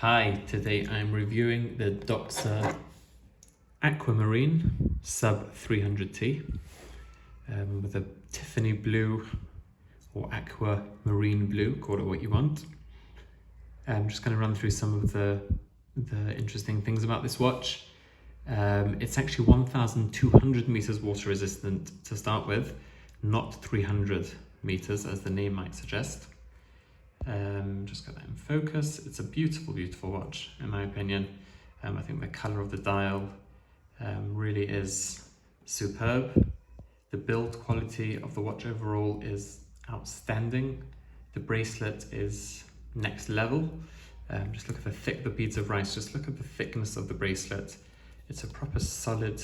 Hi, today I'm reviewing the Doxa Aquamarine Sub 300T with a Tiffany blue or Aquamarine blue, call it what you want. I'm just going to run through some of the interesting things about this watch. It's actually 1,200 meters water resistant to start with, not 300 meters as the name might suggest. Just got that in focus. It's a beautiful, beautiful watch in my opinion. I think the color of the dial really is superb. The build quality of the watch overall is outstanding. The bracelet is next level. Just look at the beads of rice. Just look at the thickness of the bracelet. It's a proper solid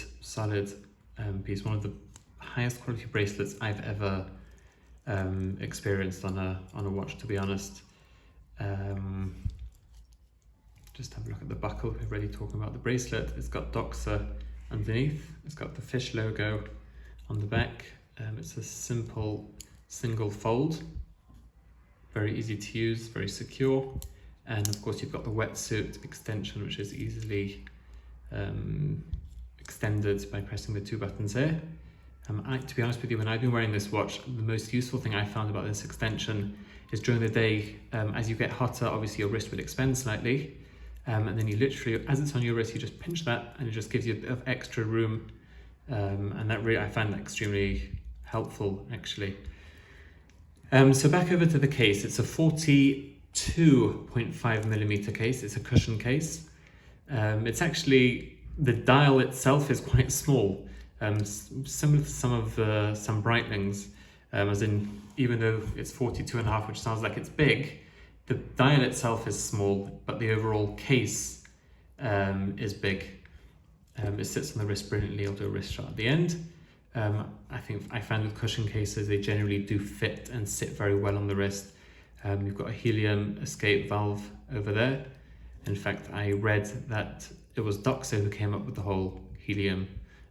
piece. One of the highest quality bracelets I've ever experienced on a watch, to be honest. Just have a look at the buckle. We're already talking about the bracelet. It's got Doxa underneath. It's got the fish logo on the back. It's a simple single fold, very easy to use, very secure, and of course you've got the wetsuit extension, which is easily extended by pressing the two buttons here. To be honest with you, when I've been wearing this watch, the most useful thing I found about this extension is during the day, as you get hotter, obviously your wrist would expand slightly, and then you literally, as it's on your wrist, you just pinch that and it just gives you a bit of extra room, and that really, I find that extremely helpful actually. So back over to the case. It's a 42.5 millimeter case. It's a cushion case. It's actually, the dial itself is quite small. Similar to some Breitlings, as in, even though it's 42.5, which sounds like it's big, the dial itself is small, but the overall case is big. It sits on the wrist brilliantly. I'll do a wrist shot at the end. I find with cushion cases, they generally do fit and sit very well on the wrist. You've got a helium escape valve over there. In fact, I read that it was Doxa who came up with the whole helium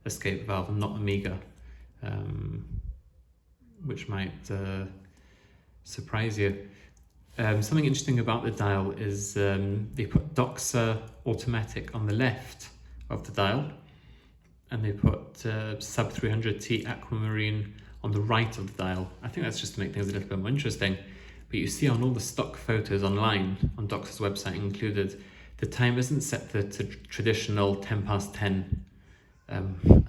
escape valve and not Omega, which might surprise you. Something interesting about the dial is they put Doxa automatic on the left of the dial, and they put sub 300T Aquamarine on the right of the dial. I think that's just to make things a little bit more interesting. But you see on all the stock photos online, on Doxa's website included, the time isn't set to traditional 10 past 10,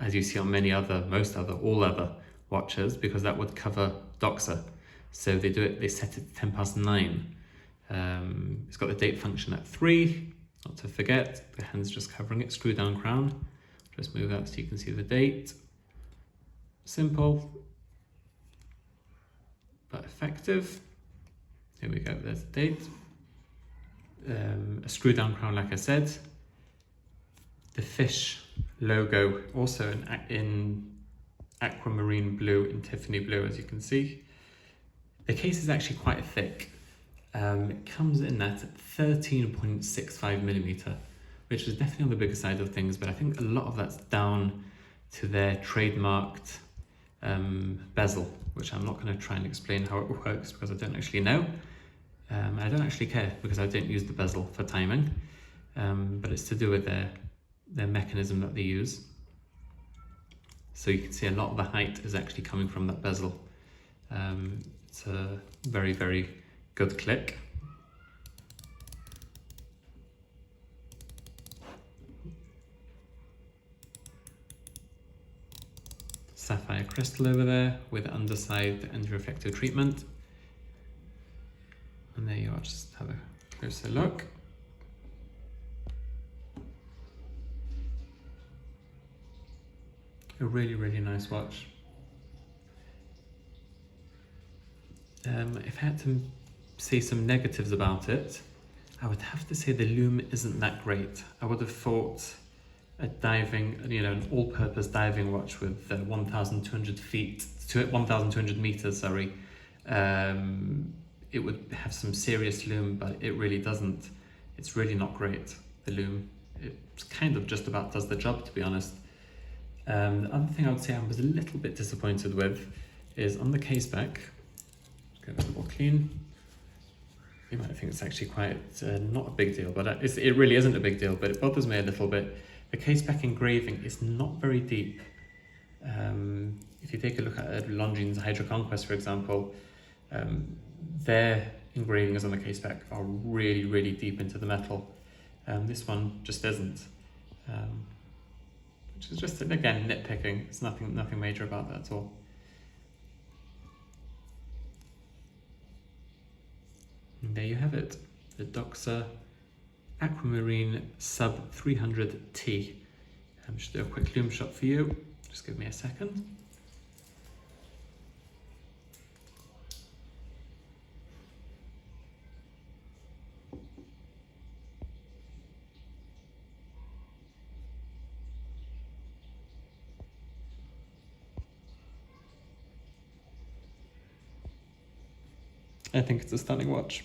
as you see on all other watches, because that would cover Doxa. So they set it to 10 past 9. It's got the date function at 3, not to forget. The hand's just covering it, screw down crown. Just move that so you can see the date. Simple, but effective. Here we go, there's the date. A screw down crown, like I said. The fish logo also in Aquamarine blue and Tiffany blue, as you can see. The case is actually quite thick. It comes in at 13.65 millimeter, which is definitely on the bigger side of things, but I think a lot of that's down to their trademarked bezel, which I'm not going to try and explain how it works because I don't actually know. I don't actually care because I don't use the bezel for timing, but it's to do with their mechanism that they use. So you can see a lot of the height is actually coming from that bezel. It's a very, very good click. Sapphire crystal over there with underside anti-reflective treatment. And there you are, just have a closer look. A really, really nice watch. If I had to say some negatives about it, I would have to say the lume isn't that great. I would have thought a diving, an all-purpose diving watch with 1,200 meters, sorry, it would have some serious lume, but it really doesn't. It's really not great, the lume. It kind of just about does the job, to be honest. The other thing I would say I was a little bit disappointed with is on the case back, get a little clean. You might think it's actually quite not a big deal, but it really isn't a big deal, but it bothers me a little bit. The case back engraving is not very deep. If you take a look at Longines Hydro Conquest, for example, their engravings on the case back are really, really deep into the metal. This one just isn't, which is just, again, nitpicking. It's nothing major about that at all. And there you have it, the Doxa Aquamarine Sub 300T. Just do a quick loom shot for you. Just give me a second. I think it's a stunning watch.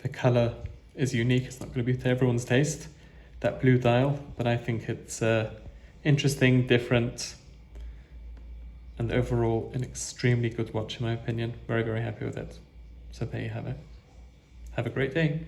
The colour is unique, it's not going to be to everyone's taste, that blue dial, but I think it's interesting, different, and overall an extremely good watch in my opinion. Very, very happy with it. So there you have it. Have a great day.